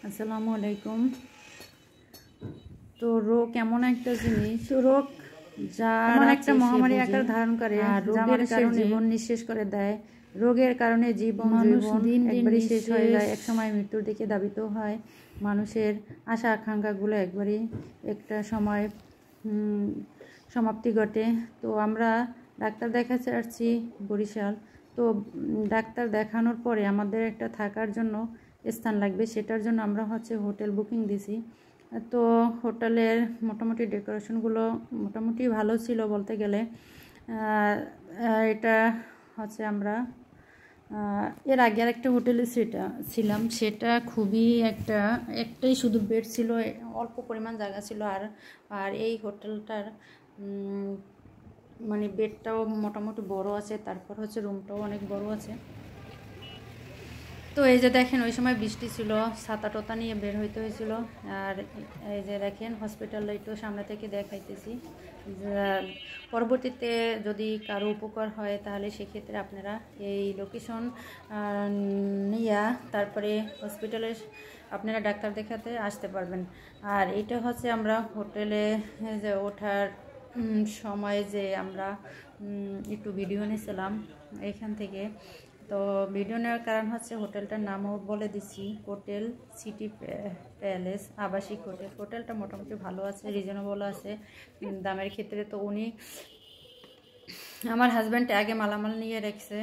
আসসালামু আলাইকুম। তো রোগ এমন একটা জিনিস, রোগ যার একটা মহামারী আকার ধারণ করে, যা মানুষের জীবন নিঃশেষ করে দেয়। রোগের কারণে জীবন দিন একবারই শেষ হয়ে যায়, একসময় মৃত্যুর দিকে ধাবিত হয়। মানুষের আশা আকাঙ্ক্ষাগুলো একবারই একটা সময় সমাপ্তি ঘটে। তো আমরা ডাক্তার দেখাতে আসছি বরিশাল। তো ডাক্তার দেখানোর পরে আমাদের একটা থাকার জন্য স্থান লাগবে, সেটার জন্য আমরা হোটেল বুকিং দিছি। তো হোটেলের মোটামুটি ডেকোরেশনগুলো মোটামুটি ভালো ছিল বলতে গেলে। এটা আমরা এর আগে আর একটা হোটেলে ছিলাম, সেটা খুবই একটাই শুধু বেড ছিল, অল্প পরিমাণ জায়গা ছিল। আর এই হোটেলটার মানে বেডটাও মোটামুটি বড় আছে, তারপর রুমটাও অনেক বড় আছে। তো এই যে দেখেন, ওই সময় বৃষ্টি ছিল, ছাতা টোতা নিয়ে বের হইতে হয়েছিল। আর এই যে দেখেন হসপিটালটা একটু সামনে থেকে দেখাইতেছি। পরবর্তীতে যদি কারো উপকার হয় তাহলে সেক্ষেত্রে আপনারা এই লোকেশন নিয়ে তারপরে হসপিটালে আপনারা ডাক্তার দেখাতে আসতে পারবেন। আর এটা আমরা হোটেলে যে ওঠার সময় যে আমরা একটু ভিডিও নিয়েছিলাম এখান থেকে। তো ভিডিও নেওয়ার কারণ হোটেলটার নামও বলে দিচ্ছি, হোটেল সিটি প্যালেস আবাসিক হোটেল। হোটেলটা মোটামুটি ভালো আছে, রিজনেবল আছে দামের ক্ষেত্রে। তো উনি আমার হাজব্যান্ড আগে মালামাল নিয়ে রেখেছে।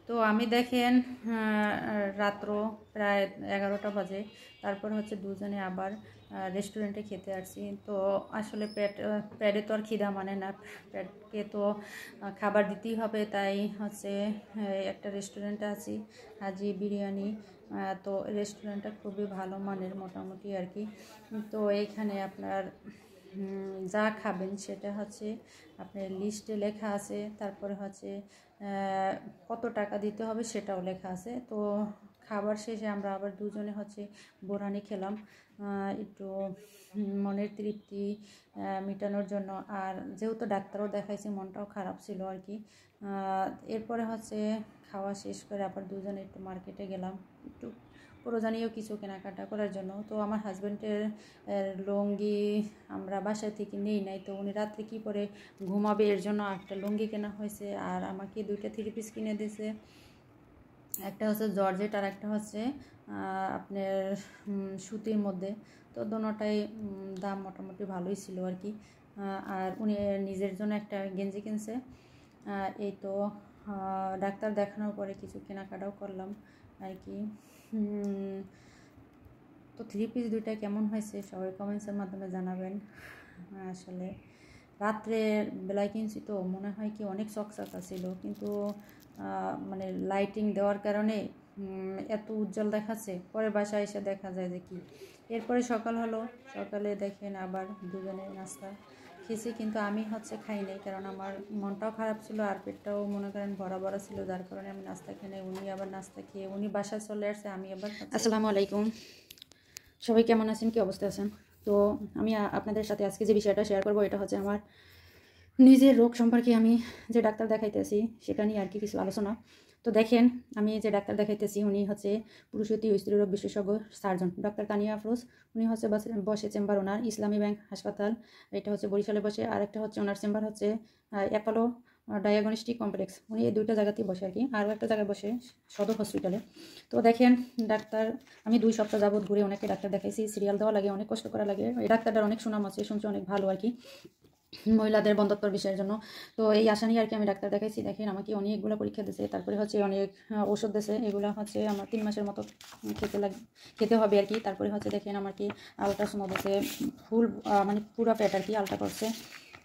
তো আমি দেখেন রাত্র প্রায় 11টা বাজে, তারপর দুজনে আবার রেস্টুরেন্টে খেতে আসছি। তো আসলে পেটে তো আর খিদা মানে না, পেটকে তো খাবার দিতেই হবে। তাই একটা রেস্টুরেন্টে আছি, হাজি বিরিয়ানি। তো রেস্টুরেন্টটা খুবই ভালো মানের মোটামুটি আর কি। তো এইখানে আপনার যা খাবেন সেটা আপনার লিস্টে লেখা আছে, তারপরে কত টাকা দিতে হবে সেটাও লেখা আছে। তো খাবার শেষে আমরা আবার দুজনে বোরহানি খেলাম, একটু মনের তৃপ্তি মেটানোর জন্য। আর যেহেতু ডাক্তারও দেখাইছি, মনটাও খারাপ ছিল আর কি। এরপরে খাওয়া শেষ করে আবার দুজনে একটু মার্কেটে গেলাম, একটু প্রয়োজনীয় কিছু কেনাকাটা করার জন্য। তো আমার হাজব্যান্ডের লুঙ্গি আমরা বাসায় থেকে নেই নাই, তো উনি রাত্রে কী করে ঘুমাবে এর জন্য একটা লুঙ্গি কেনা হয়েছে। আর আমাকে 2টা 3 পিস কিনে দিয়েছে, একটা জর্জেট আর একটা আপনার সুতির মধ্যে। তো দোনোটাই দাম মোটামুটি ভালোই ছিল আর কি। আর উনি নিজের জন্য একটা গেঞ্জি কিনছে। এই তো ডাক্তার দেখানোর পরে কিছু কেনাকাটাও করলাম আর কি। তো 3 পিস 2টা কেমন হয়েছে সবাই কমেন্টসের মাধ্যমে জানাবেন। আসলে রাত্রের বেলায় কিনছি, তো মনে হয় কি অনেক চকচকা ছিল, কিন্তু মানে লাইটিং দেওয়ার কারণে এত উজ্জ্বল দেখাচ্ছে। পরে বাসায় এসে দেখা যায় যে কি। এরপরে সকাল হলো, সকালে দেখেন আবার দুজনে নাস্তা খেয়েছি, কিন্তু আমি খাই নাই, কারণ আমার মনটাও খারাপ ছিল আর পেটটাও মনে করেন ভরা ভরা ছিল, যার কারণে আমি নাস্তা খেয়ে নেই। উনি আবার নাস্তা খেয়ে উনি বাসায় চলে আসছে, আমি আবার। আসসালামু আলাইকুম, সবাই কেমন আছেন, কি অবস্থা আছেন? তো আমি আপনাদের সাথে আজকে যে বিষয়টা শেয়ার করবো, এটা আমার নিজের রোগ সম্পর্কে। আমি যে ডাক্তার দেখাইতেছি সেটা নিয়ে আর কি কিছু আলোচনা। তো দেখেন, আমি যে ডাক্তার দেখাইতেছি উনি পুরুষতি ও স্ত্রী রোগ বিশেষজ্ঞ সার্জন ডক্টর তানিয়া আফরোজ। উনি বসে চেম্বার ওনার ইসলামী ব্যাংক হাসপাতাল, এটা বরিশালে বসে। আর একটা ওনার চেম্বার অ্যাপোলো ডায়াগনস্টিক কমপ্লেক্স। উনি এই 2টা জায়গাতেই বসে আর কি, আরও একটা জায়গায় বসে সদর হসপিটালে। তো দেখেন ডাক্তার, আমি 2 সপ্তাহ যাবত ঘুরে অনেকে ডাক্তার দেখাইছি, সিরিয়াল দেওয়া লাগে, অনেক কষ্ট করা লাগে। এই ডাক্তারটার অনেক সুনাম আছে, শুনছি অনেক ভালো আর কি, মহিলাদের বন্ধ্যত্বর বিষয়ের জন্য। তো এই আশা নিয়ে আর কি আমি ডাক্তার দেখাইছি। দেখেন আমাকে অনেকগুলো পরীক্ষা দিয়েছে, তারপরে অনেক ওষুধ দিয়েছে। এগুলো আমার 3 মাসের মতো খেতে হবে আর কি। তারপরে দেখেন আমার কি আলট্রাসাউন্ড দিয়েছে, ফুল মানে পুরো পেট আর কি আলট্রা করছে।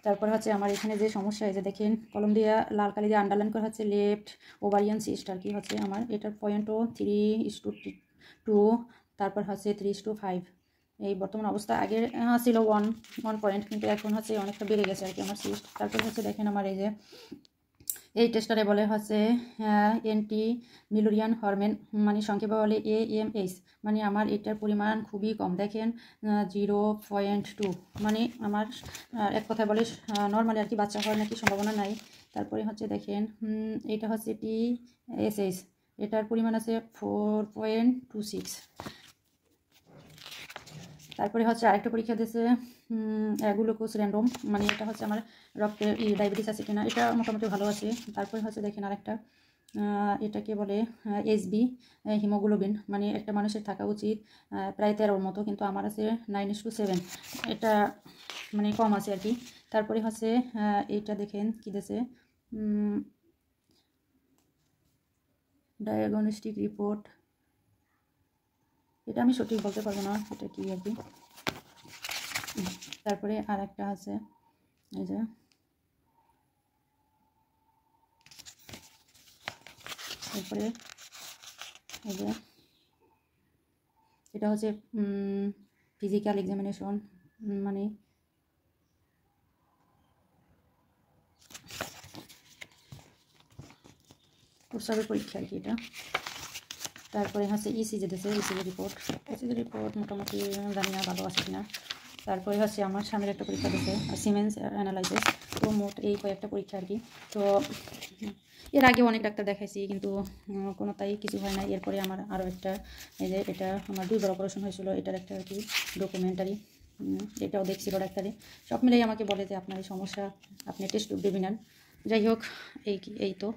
তারপর আমার এখানে যে সমস্যা, এই যে দেখেন কলম দিয়ে লাল কালি দিয়ে আন্ডারলাইন করা লেফট ওভারিয়ান সিস্ট আর কি। আমার এটার পয়েন্টও 3:2, তারপর 3:5। এই বর্তমান অবস্থা। আগের ছিল 1 পয়েন্ট, কিন্তু এখন অনেকটা বেড়ে গেছে আর কি আমার সিস্ট। তারপর দেখেন আমার এই টেস্টারে বলে এন্টি মিলুরিয়ান হরমোন, মানে সংক্ষেপে বলে AMH। মানে আমার এটার পরিমাণ খুবই কম, দেখেন 0.2। মানে আমার এক কথায় বলে নর্মালি আর কি বাচ্চা হওয়ার নাকি সম্ভাবনা নাই। তারপরে দেখেন এটা TSH, এটার পরিমাণ আছে 4.26। তারপরে হচ্ছে আরেকটা পরীক্ষা দিয়েছে গ্লুকোজ র্যান্ডম, মানে এটা হচ্ছে আমার রক্তের ডায়াবেটিস আছে কিনা, এটা মোটামুটি ভালো আছে। তারপরে হচ্ছে দেখেন আরেকটা, এটাকে বলে এসবি হিমোগ্লোবিন, মানে একটা মানুষের থাকা উচিত প্রায় 13-র মতো, কিন্তু আমার আছে 9:7, এটা মানে কম আছে আর কি। তারপরে হচ্ছে এইটা দেখেন কী দিয়েছে, ডায়াগনস্টিক রিপোর্ট, এটা আমি সঠিক বলতে পারবো না এটা কি আর কি। তারপরে আর একটা আছে এই যে তারপরে এই যে এটা হচ্ছে ফিজিক্যাল এক্সামিনেশন, মানে প্রস্রাবের পরীক্ষা আর কি এটা। তারপরে হচ্ছে ইসিজি দিয়েছে, ইসিজি রিপোর্ট মোটামুটি জানি না ভালো আছে কিনা। তারপরে হচ্ছে আমার স্বামীর একটা পরীক্ষা দিয়েছে সিমেন্স অ্যানালাইসিস। তো মোট এই কয়েকটা পরীক্ষা আর কি। তো এর আগে অনেক ডাক্তার দেখাইছি কিন্তু কোনো তাই কিছু হয় না। এরপরে আমার আরও একটা, এই যে এটা আমার 2বার অপারেশন হয়েছিল, এটার একটা আর কি ডকুমেন্টারি, এটাও দেখছিল ডাক্তারে। সব মিলেই আমাকে বলে যে আপনার এই সমস্যা, আপনি টেস্ট টিউব নেন। যাই হোক এই তো